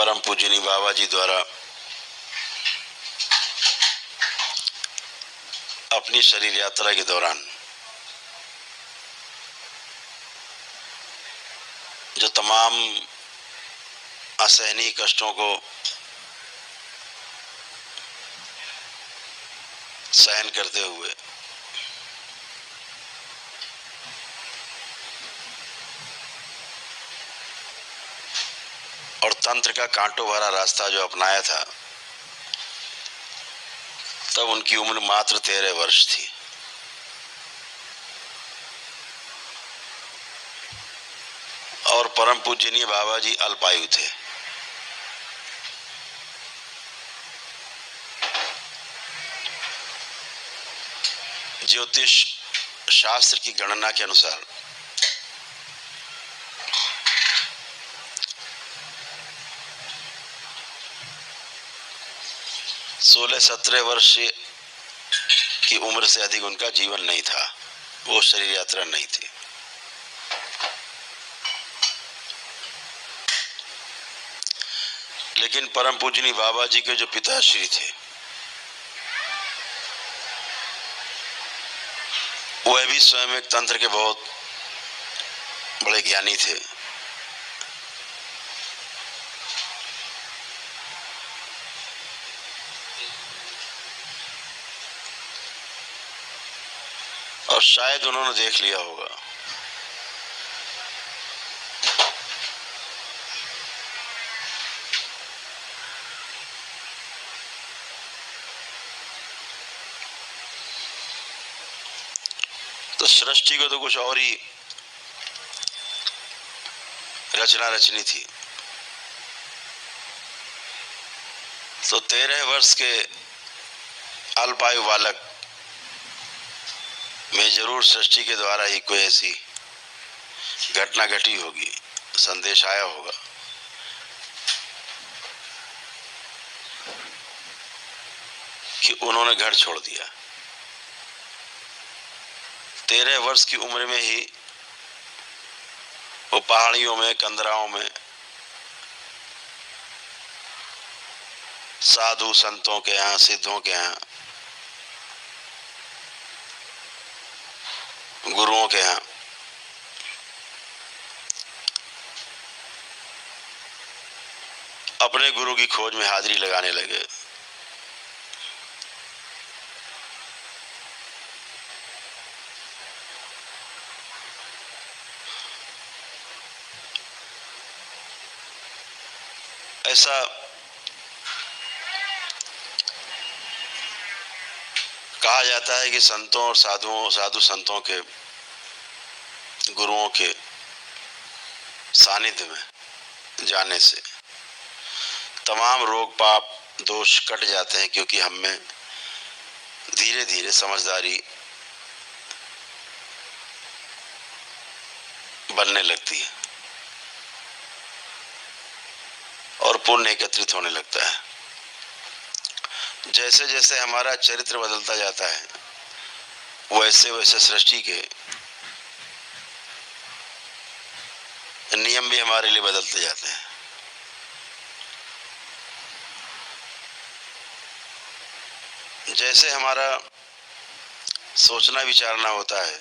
परम पूजनीय बाबा जी द्वारा अपनी शरीर यात्रा के दौरान जो तमाम असहनीय कष्टों को सहन करते हुए और तंत्र का कांटों भरा रास्ता जो अपनाया था, तब उनकी उम्र मात्र 13 वर्ष थी। और परम पूजनीय बाबा जी अल्पायु थे। ज्योतिष शास्त्र की गणना के अनुसार 16-17 वर्ष की उम्र से अधिक उनका जीवन नहीं था, वो शरीर यात्रा नहीं थी। लेकिन परम पूजनीय बाबा जी के जो पिताश्री थे, वह भी स्वयं एक तंत्र के बहुत बड़े ज्ञानी थे। और शायद उन्होंने देख लिया होगा तो सृष्टि को तो कुछ और ही रचना रचनी थी। तो 13 वर्ष के अल्पायु बालक में जरूर सृष्टि के द्वारा ही कोई ऐसी घटना घटी होगी, संदेश आया होगा कि उन्होंने घर छोड़ दिया। 13 वर्ष की उम्र में ही वो पहाड़ियों में, कंदराओं में साधु संतों के यहाँ, सिद्धों के यहाँ, गुरुओं के यहाँ अपने गुरु की खोज में हाजिरी लगाने लगे। ऐसा कहा जाता है कि संतों और साधु संतों के, गुरुओं के सानिध्य में जाने से तमाम रोग पाप दोष कट जाते हैं, क्योंकि हम में धीरे धीरे समझदारी बनने लगती है और पुण्य एकत्रित होने लगता है। जैसे जैसे हमारा चरित्र बदलता जाता है, वैसे वैसे सृष्टि के नियम भी हमारे लिए बदलते जाते हैं। जैसे हमारा सोचना विचारना होता है,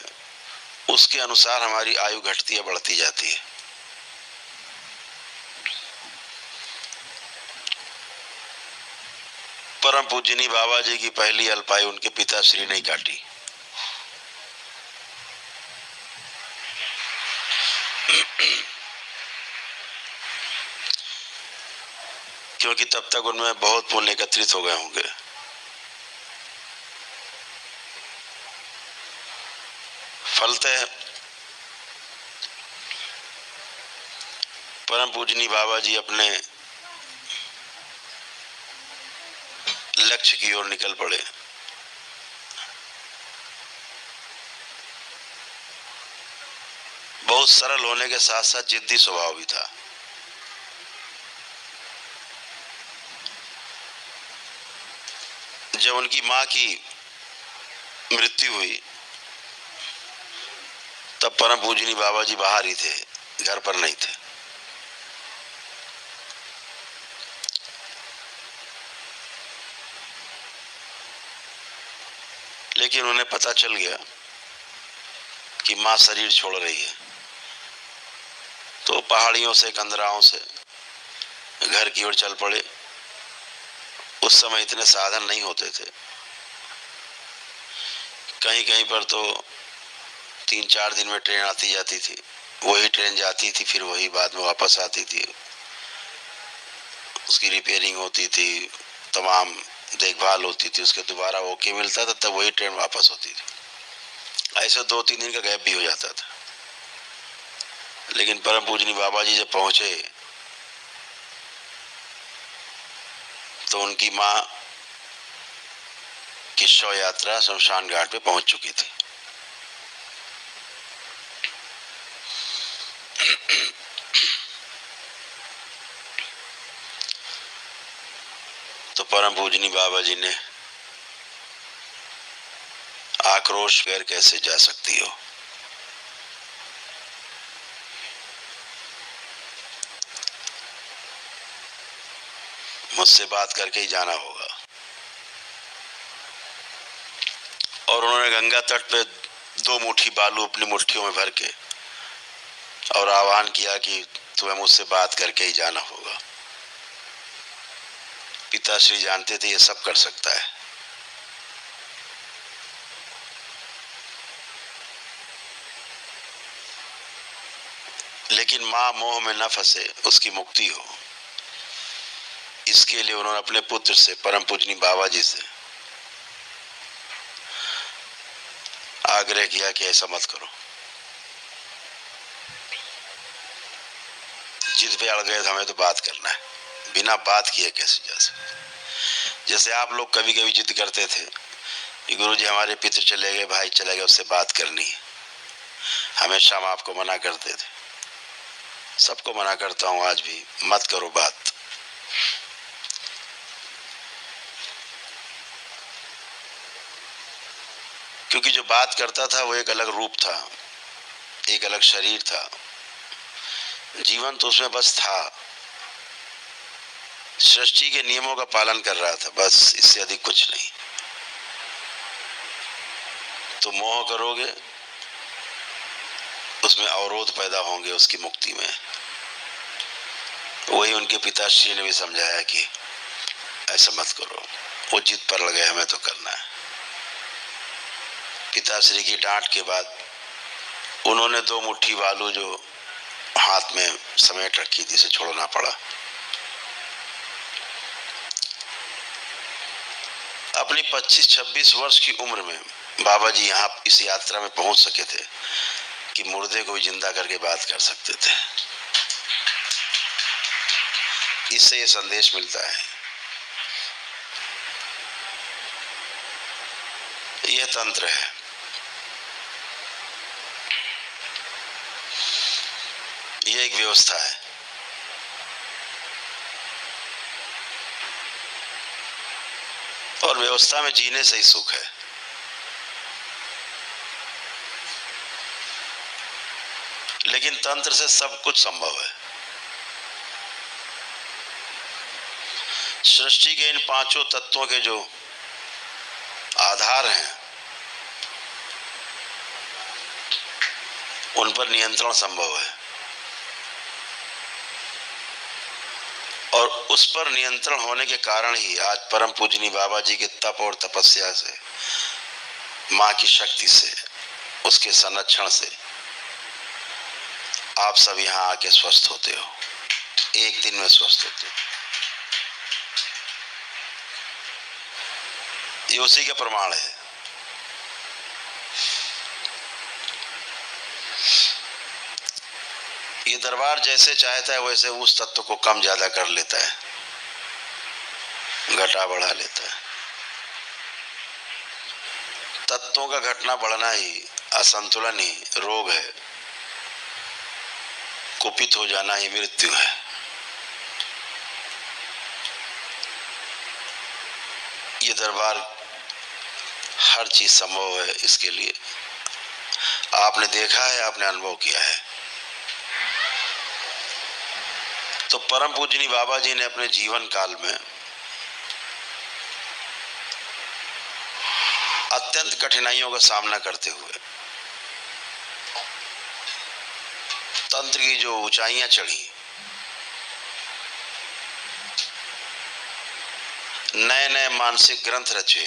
उसके अनुसार हमारी आयु घटती है, बढ़ती जाती है। परम पूजनीय बाबा जी की पहली अल्पायु उनके पिताश्री ने काटी। क्योंकि तब तक उनमें बहुत पुण्य एकत्रित हो गए होंगे। फलतः परम पूजनीय बाबा जी अपने लक्ष्य की ओर निकल पड़े। बहुत सरल होने के साथ साथ जिद्दी स्वभाव भी था। जब उनकी मां की मृत्यु हुई, तब परम पूजनीय बाबा जी बाहर ही थे, घर पर नहीं थे। लेकिन उन्हें पता चल गया कि माँ शरीर छोड़ रही है, तो पहाड़ियों से कंदराओं से घर की ओर चल पड़े। उस समय इतने साधन नहीं होते थे, कहीं कहीं पर तो 3-4 दिन में ट्रेन आती जाती थी, वही ट्रेन जाती थी, फिर वही बाद में वापस आती थी, उसकी रिपेयरिंग होती थी, तमाम देखभाल होती थी, उसके दोबारा ओके मिलता था, तब वही ट्रेन वापस होती थी। ऐसे 2-3 दिन का गैप भी हो जाता था। लेकिन परम पूजनी बाबा जी जब पहुंचे तो उनकी माँ की शव यात्रा शमशान घाट पे पहुंच चुकी थी। तो परम पूजनी बाबा जी ने आक्रोश कर, कैसे जा सकती हो, मुझसे बात करके ही जाना होगा। और उन्होंने गंगा तट पे 2 मुट्ठी बालू अपनी मुट्ठियों में भर के और आह्वान किया कि तुम्हें मुझसे बात करके ही जाना होगा। पिताश्री जानते थे ये सब कर सकता है, लेकिन मां मोह में न फंसे, उसकी मुक्ति हो, इसके लिए उन्होंने अपने पुत्र से, परम पूजनी बाबा जी से आग्रह किया कि ऐसा मत करो। जिद पे अड़ गए तो हमें तो बात करना है, बिना बात किए कैसे जा सकते। जैसे आप लोग कभी कभी जिद करते थे कि गुरुजी हमारे पिता चले गए, भाई चले गए, उससे बात करनी है, हमेशा हम आपको मना करते थे, सबको मना करता हूं आज भी, मत करो बात। क्योंकि जो बात करता था वो एक अलग रूप था, एक अलग शरीर था, जीवन तो उसमें बस था, सृष्टि के नियमों का पालन कर रहा था, बस, इससे अधिक कुछ नहीं। तो मोह करोगे, उसमें अवरोध पैदा होंगे उसकी मुक्ति में। वही उनके पिताश्री ने भी समझाया कि ऐसा मत करो, वो जिद पर लगे, हमें तो करना है। पिताश्री की डांट के बाद उन्होंने 2 मुट्ठी बालू जो हाथ में समेट रखी थी, इसे छोड़ना पड़ा। अपनी 25-26 वर्ष की उम्र में बाबा जी यहाँ इस यात्रा में पहुंच सके थे कि मुर्दे को भी जिंदा करके बात कर सकते थे। इससे ये संदेश मिलता है, यह तंत्र है। ये एक व्यवस्था है। और व्यवस्था में जीने से ही सुख है। लेकिन तंत्र से सब कुछ संभव है। सृष्टि के इन 5 तत्वों के जो आधार हैं, उन पर नियंत्रण संभव है। और उस पर नियंत्रण होने के कारण ही आज परम पूजनी बाबा जी के तप और तपस्या से, मां की शक्ति से, उसके संरक्षण से आप सब यहाँ आके स्वस्थ होते हो, एक दिन में स्वस्थ होते हो। ये उसी का प्रमाण है। ये दरबार जैसे चाहता है वैसे उस तत्व को कम ज्यादा कर लेता है, घटा बढ़ा लेता है। तत्वों का घटना बढ़ना ही, असंतुलन ही रोग है, कुपित हो जाना ही मृत्यु है। ये दरबार हर चीज संभव है, इसके लिए आपने देखा है, आपने अनुभव किया है। तो परम पूजनी बाबा जी ने अपने जीवन काल में अत्यंत कठिनाइयों का सामना करते हुए तंत्र की जो ऊंचाइयां चढ़ी, नए नए मानसिक ग्रंथ रचे,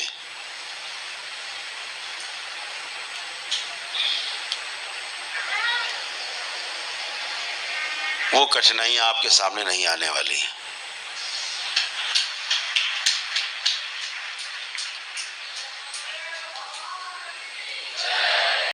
वो कठिनाइयां आपके सामने नहीं आने वाली।